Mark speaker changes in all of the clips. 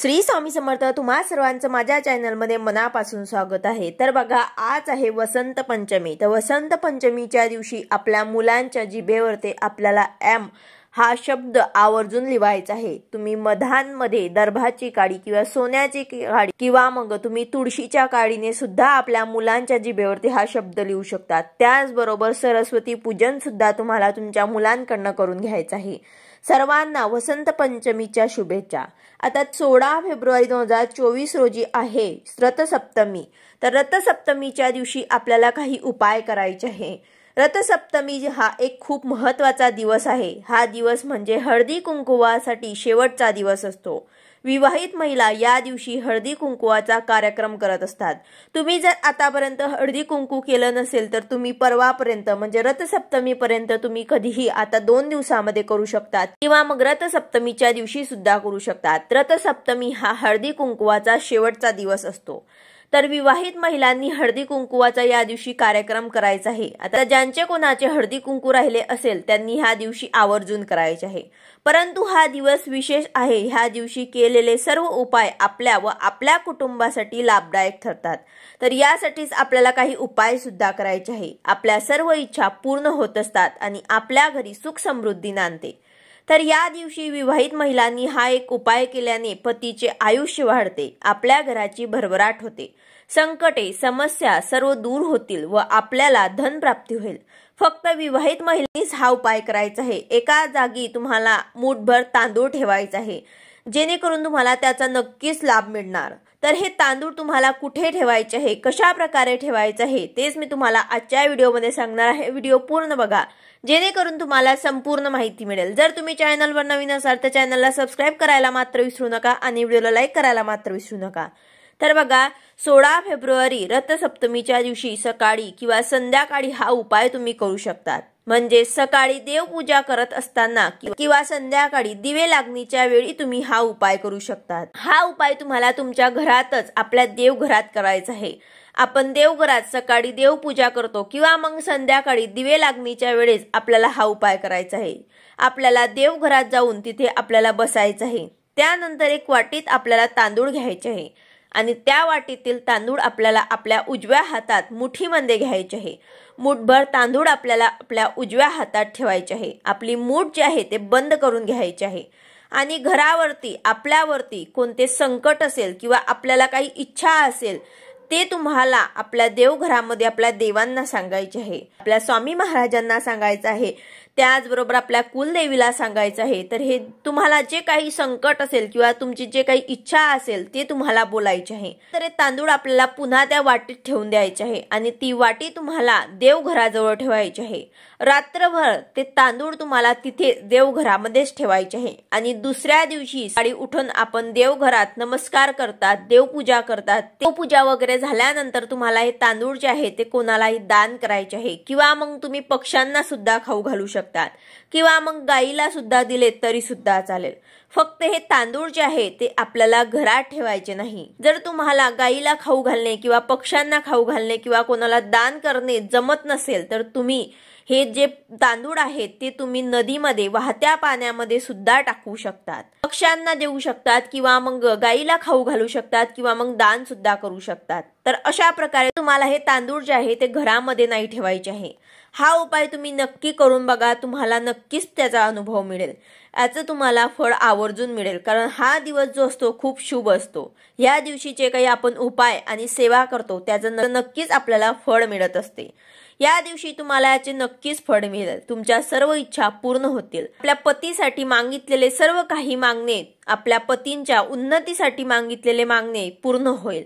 Speaker 1: श्री स्वामी समर्थ. तुम्हा सर्वांचं माझ्या चॅनलमध्ये मनापासून स्वागत आहे. तर बघा, आज आहे वसंत पंचमी. तर वसंत पंचमीच्या दिवशी आपल्या मुलांच्या जिभेवरती आपल्याला एम हा शब्द आवर्जून लिहायचा आहे. तुम्ही मधांमध्ये दर्भाची काडी किंवा सोन्याची काडी किंवा मग तुम्ही तुळशीच्या काडीने सुद्धा आपल्या मुलांच्या जिभेवरती हा शब्द लिहू शकतात. त्याचबरोबर सरस्वती पूजन सुद्धा तुम्हाला तुमच्या मुलांकडून करून घ्यायचं आहे. सर्वांना वसंत पंचमीच्या शुभेच्छा. आता 16 फेब्रुवारी 2024 रोजी आहे रथसप्तमी. तर रथसप्तमीच्या दिवशी आपल्याला काही उपाय करायचे आहे. रथसप्तमी हा एक खूप महत्त्वाचा दिवस आहे. हा दिवस म्हणजे हळदी कुंकुवासाठी शेवटचा दिवस असतो. विवाहित महिला या दिवशी हळदी कुंकुवाचा कार्यक्रम करत असतात. तुम्ही जर आतापर्यंत हळदी कुंकू केलं नसेल तर तुम्ही परवापर्यंत म्हणजे रथसप्तमीपर्यंत तुम्ही कधीही आता 2 दिवसामध्ये करू शकतात किंवा मग रथसप्तमीच्या दिवशी सुद्धा करू शकतात. रथसप्तमी हा हळदी कुंकुवाचा शेवटचा दिवस असतो. तर विवाहित महिलांनी हळदी कुंकुवाचा या दिवशी कार्यक्रम करायचा आहे. आता ज्यांचे कोणाचे हळदी कुंकू राहिले असेल त्यांनी ह्या दिवशी आवर्जून करायचे आहे. परंतु हा दिवस विशेष आहे. ह्या दिवशी केलेले सर्व उपाय आपल्या व आपल्या कुटुंबासाठी लाभदायक ठरतात. तर यासाठीच आपल्याला काही उपाय सुद्धा करायचे आहे. आपल्या सर्व इच्छा पूर्ण होत असतात आणि आपल्या घरी सुख समृद्धी नांदते. तर या दिवशी विवाहित महिलांनी हा एक उपाय केल्याने पतीचे आयुष्य वाढते, आपल्या घराची भरभराट होते, संकटे समस्या सर्व दूर होतील व आपल्याला धन प्राप्ती होईल. फक्त विवाहित महिलांनीच हा उपाय करायचा आहे. एका जागी तुम्हाला मूठभर तांदूळ ठेवायचा आहे, जेणेकरून तुम्हाला त्याचा नक्कीच लाभ मिळणार. तर हे तांदूळ तुम्हाला कुठे ठेवायचे आहे, कशा प्रकारे ठेवायचे आहे तेच मी तुम्हाला आजच्या व्हिडिओमध्ये सांगणार आहे. व्हिडिओ पूर्ण बघा जेणेकरून तुम्हाला संपूर्ण माहिती मिळेल. जर तुम्ही चॅनलवर नवीन असाल तर चॅनलला सबस्क्राईब करायला मात्र विसरू नका आणि व्हिडिओला लाईक करायला मात्र विसरू नका. तर बघा, 16 फेब्रुवारी रथसप्तमीच्या दिवशी सकाळी किंवा संध्याकाळी हा उपाय तुम्ही करू शकतात. म्हणजे सकाळी देवपूजा करत असताना किंवा संध्याकाळी दिवे लागणीच्या वेळी तुम्ही हा उपाय करू शकतात. हा उपाय तुम्हाला तुमच्या घरातच आपल्या देवघरात करायचा आहे. आपण देवघरात सकाळी देवपूजा करतो किंवा मग संध्याकाळी दिवे लागणीच्या वेळेस आपल्याला हा उपाय करायचा आहे. आपल्याला देवघरात जाऊन तिथे आपल्याला बसायचं आहे. त्यानंतर एक वाटीत आपल्याला तांदूळ घ्यायचे आहे आणि त्या वाटीतील तांदूळ आपल्याला आपल्या उजव्या हातात मुठीमध्ये घ्यायचे आहे. मूठभर तांदूळ आपल्याला आपल्या उजव्या हातात ठेवायचे आहे. आपली मूठ जी आहे ते बंद करून घ्यायचे आहे आणि घरावरती आपल्यावरती कोणते संकट असेल किंवा आपल्याला काही इच्छा असेल ते तुम्हाला आपल्या देवघरामध्ये आपल्या देवांना सांगायचे आहे. आपल्या स्वामी महाराजांना सांगायचं आहे. त्याचबरोबर आपल्या कुलदेवीला सांगायचं आहे. तर हे तुम्हाला जे काही संकट असेल किंवा तुमची जे काही इच्छा असेल ते तुम्हाला बोलायचे आहे. तर हे तांदूळ आपल्याला पुन्हा त्या वाटीत ठेवून द्यायचे आहे आणि ती वाटी तुम्हाला देवघराजवळ ठेवायची आहे. रात्रभर ते तांदूळ तुम्हाला तिथे देवघरामध्येच ठेवायचे आहे आणि दुसऱ्या दिवशी सकाळी उठून आपण देवघरात नमस्कार करतात, देवपूजा करतात. देवपूजा वगैरे झाल्यानंतर तुम्हाला हे तांदूळ जे आहे ते कोणालाही दान करायचे आहे किंवा मग तुम्ही पक्ष्यांना सुद्धा खाऊ घालू शकतात किंवा मग गाईला सुद्धा दिले तरी सुद्धा चालेल. फक्त हे तांदूळ जे आहे ते आपल्याला घरात ठेवायचे नाही. जर तुम्हाला गाईला खाऊ घालणे किंवा पक्ष्यांना खाऊ घालणे किंवा कोणाला दान करणे जमत नसेल तर तुम्ही हे जे तांदूळ आहेत ते तुम्ही नदीमध्ये वाहत्या पाण्यामध्ये सुद्धा टाकू शकतात. पक्ष्यांना देऊ शकतात किंवा मग गाईला खाऊ घालू शकतात किंवा मग दान सुद्धा करू शकतात. तर अशा प्रकारे तुम्हाला हे तांदूळ जे आहे ते घरामध्ये नाही ठेवायचे आहे. हा उपाय तुम्ही नक्की करून बघा. तुम्हाला नक्कीच त्याचा अनुभव मिळेल. याचं तुम्हाला फळ आवर्जून मिळेल. कारण हा दिवस जो असतो खूप शुभ असतो. या दिवशी जे काही आपण उपाय आणि सेवा करतो त्याचं नक्कीच आपल्याला फळ मिळत असते. या दिवशी तुम्हाला याचे नक्कीच फळ मिळेल. तुमच्या सर्व इच्छा पूर्ण होतील. आपल्या पतीसाठी मागितलेले सर्व काही मागणे, आपल्या पतींच्या उन्नतीसाठी मागितलेले मागणे पूर्ण होईल.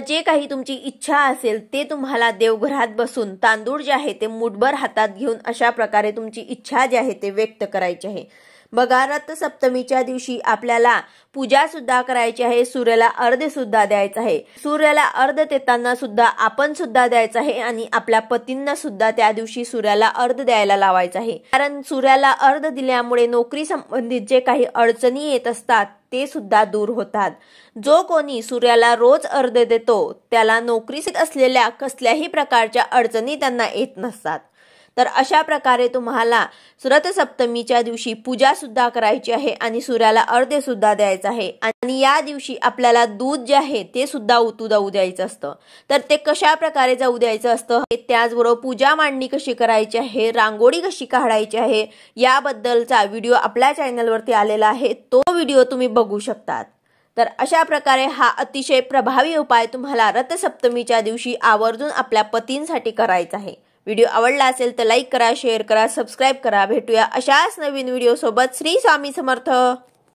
Speaker 1: जे काही तुमची इच्छा असेल ते तुम्हाला देवघरात बसून तांदूळ जे आहे ते मूठभर हातात घेऊन अशा प्रकारे तुमची इच्छा जी आहे ते व्यक्त करायची आहे. बघा, रथसप्तमीच्या दिवशी आपल्याला पूजा सुद्धा करायची आहे. सूर्याला अर्घ्य सुद्धा द्यायचं आहे. सूर्याला अर्घ्य देताना सुद्धा आपण सुद्धा द्यायचं आहे आणि आपल्या पतींना सुद्धा त्या दिवशी सूर्याला अर्घ्य द्यायला लावायचं आहे. कारण सूर्याला अर्घ्य दिल्यामुळे नोकरी संबंधित जे काही अडचणी येत असतात ते सुद्धा दूर होतात. जो कोणी सूर्याला रोज अर्घ्य देतो त्याला नोकरीत असलेल्या कसल्याही प्रकारच्या अडचणी त्यांना येत नसतात. तर अशा प्रकारे तुम्हाला रथसप्तमीच्या दिवशी पूजा सुद्धा करायची आहे आणि सूर्याला अर्घ्य सुद्धा द्यायचं आहे आणि या दिवशी आपल्याला दूध जे आहे ते सुद्धा उतू जाऊ द्यायचं असतं। तर ते कशा प्रकारे जाऊ द्यायचं असतं, त्याचबरोबर पूजा मांडणी कशी करायची आहे, रांगोळी कशी काढायची आहे याबद्दलचा व्हिडिओ आपल्या चॅनलवरती आलेला आहे, तो व्हिडिओ तुम्ही बघू शकतात। तर अशा प्रकारे हा अतिशय प्रभावी उपाय तुम्हाला रथसप्तमीच्या दिवशी आवर्जून आपल्या पतींसाठी करायचा आहे। व्हिडिओ आवडला असेल तर लाईक करा, शेअर करा, सबस्क्राईब करा। भेटूया अशाच नवीन व्हिडिओ सोबत। श्री स्वामी समर्थ।